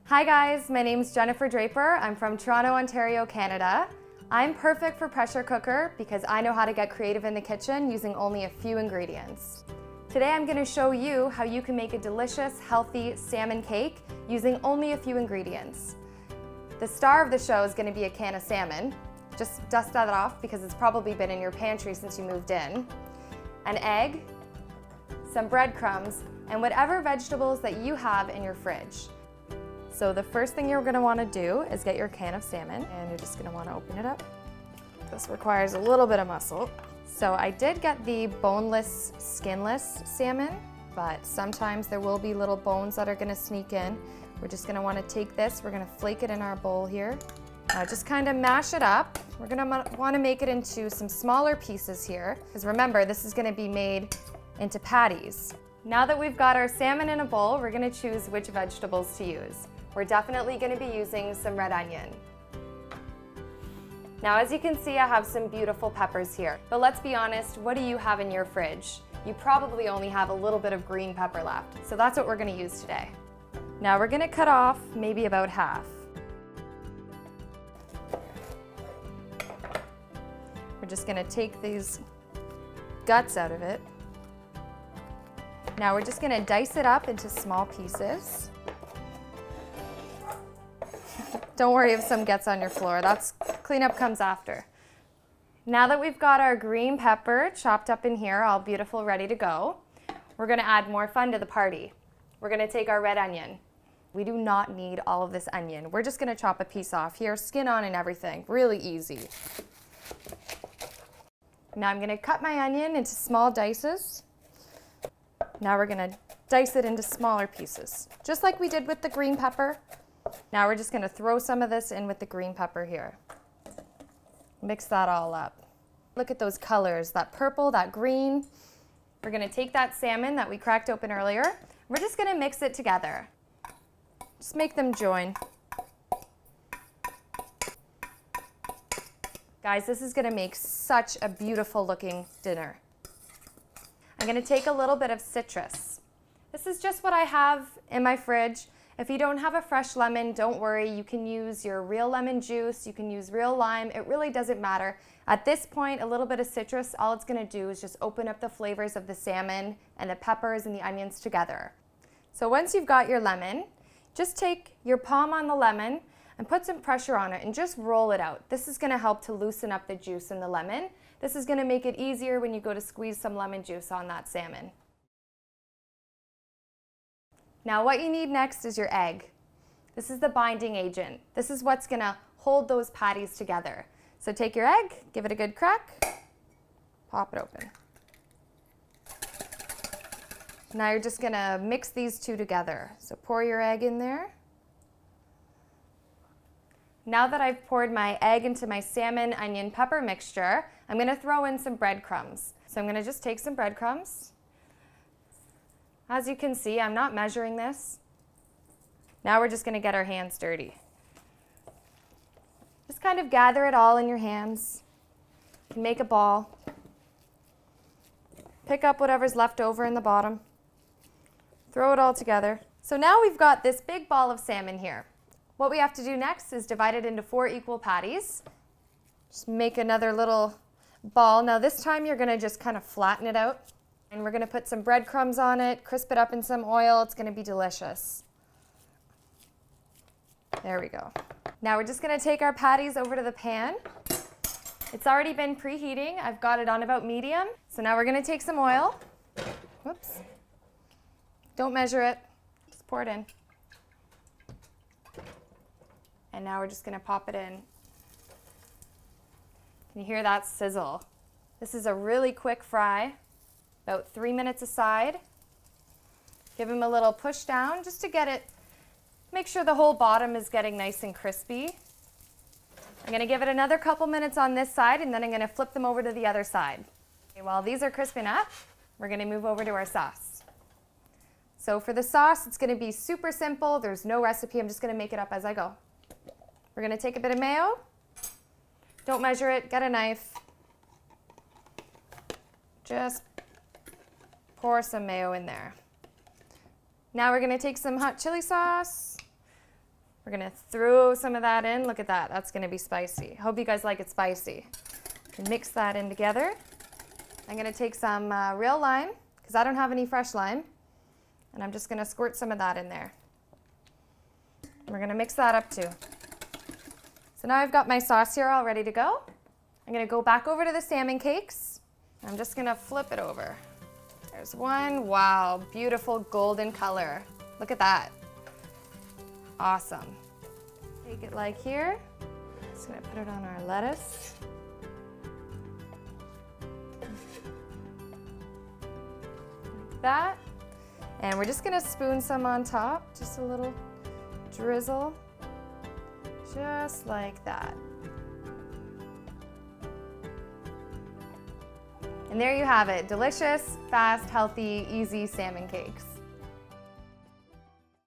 Hi guys, my name's Jennifer Draper. I'm from Toronto, Ontario, Canada. I'm perfect for pressure cooker because I know how to get creative in the kitchen using only a few ingredients. Today I'm going to show you how you can make a delicious, healthy salmon cake using only a few ingredients. The star of the show is going to be a can of salmon. Just dust that off because it's probably been in your pantry since you moved in. An egg, some breadcrumbs, and whatever vegetables that you have in your fridge. So the first thing you're going to want to do is get your can of salmon, and you're just going to want to open it up. This requires a little bit of muscle. So I did get the boneless, skinless salmon, but sometimes there will be little bones that are going to sneak in. We're just going to want to take this, we're going to flake it in our bowl here. Just kind of mash it up. We're going to want to make it into some smaller pieces here, because remember, this is going to be made into patties. Now that we've got our salmon in a bowl, we're going to choose which vegetables to use. We're definitely going to be using some red onion. Now, as you can see, I have some beautiful peppers here. But let's be honest, what do you have in your fridge? You probably only have a little bit of green pepper left. So that's what we're going to use today. Now we're going to cut off maybe about half. We're just going to take these guts out of it. Now we're just going to dice it up into small pieces. Don't worry if some gets on your floor. Cleanup comes after. Now that we've got our green pepper chopped up in here, all beautiful, ready to go, we're going to add more fun to the party. We're going to take our red onion. We do not need all of this onion. We're just going to chop a piece off here, skin on and everything. Really easy. Now I'm going to cut my onion into small dices. Now we're going to dice it into smaller pieces, just like we did with the green pepper. Now we're just going to throw some of this in with the green pepper here. Mix that all up. Look at those colors, that purple, that green. We're going to take that salmon that we cracked open earlier. We're just going to mix it together. Just make them join. Guys, this is going to make such a beautiful looking dinner. I'm going to take a little bit of citrus. This is just what I have in my fridge. If you don't have a fresh lemon, don't worry. You can use your real lemon juice. You can use real lime. It really doesn't matter. At this point, a little bit of citrus, all it's going to do is just open up the flavors of the salmon and the peppers and the onions together. So once you've got your lemon, just take your palm on the lemon and put some pressure on it and just roll it out. This is going to help to loosen up the juice in the lemon. This is going to make it easier when you go to squeeze some lemon juice on that salmon. Now what you need next is your egg. This is the binding agent. This is what's going to hold those patties together. So take your egg, give it a good crack, pop it open. Now you're just going to mix these two together. So pour your egg in there. Now that I've poured my egg into my salmon, onion, pepper mixture, I'm going to throw in some breadcrumbs. So I'm going to just take some breadcrumbs. As you can see, I'm not measuring this. Now we're just going to get our hands dirty. Just kind of gather it all in your hands. Make a ball. Pick up whatever's left over in the bottom. Throw it all together. So now we've got this big ball of salmon here. What we have to do next is divide it into 4 equal patties. Just make another little ball. Now this time you're going to just kind of flatten it out. And we're going to put some breadcrumbs on it, crisp it up in some oil. It's going to be delicious. There we go. Now we're just going to take our patties over to the pan. It's already been preheating. I've got it on about medium. So now we're going to take some oil. Whoops. Don't measure it. Just pour it in. And now we're just going to pop it in. Can you hear that sizzle? This is a really quick fry. About 3 minutes aside. Give them a little push down just to get it, make sure the whole bottom is getting nice and crispy. I'm going to give it another couple minutes on this side and then I'm going to flip them over to the other side. Okay, while these are crisping up, we're going to move over to our sauce. So for the sauce, it's going to be super simple. There's no recipe. I'm just going to make it up as I go. We're going to take a bit of mayo. Don't measure it. Get a knife. Just pour some mayo in there. Now we're going to take some hot chili sauce, We're gonna throw some of that in. Look at that, that's gonna be spicy. Hope you guys like it spicy. And mix that in together. I'm gonna take some real lime, because I don't have any fresh lime, and I'm just gonna squirt some of that in there. We're gonna mix that up too. So now I've got my sauce here all ready to go. I'm gonna go back over to the salmon cakes. I'm just gonna flip it over. There's one, wow, beautiful golden color. Look at that. Awesome. Take it like here. Just gonna put it on our lettuce. Like that. And we're just gonna spoon some on top, just a little drizzle, just like that. And there you have it, delicious, fast, healthy, easy salmon cakes.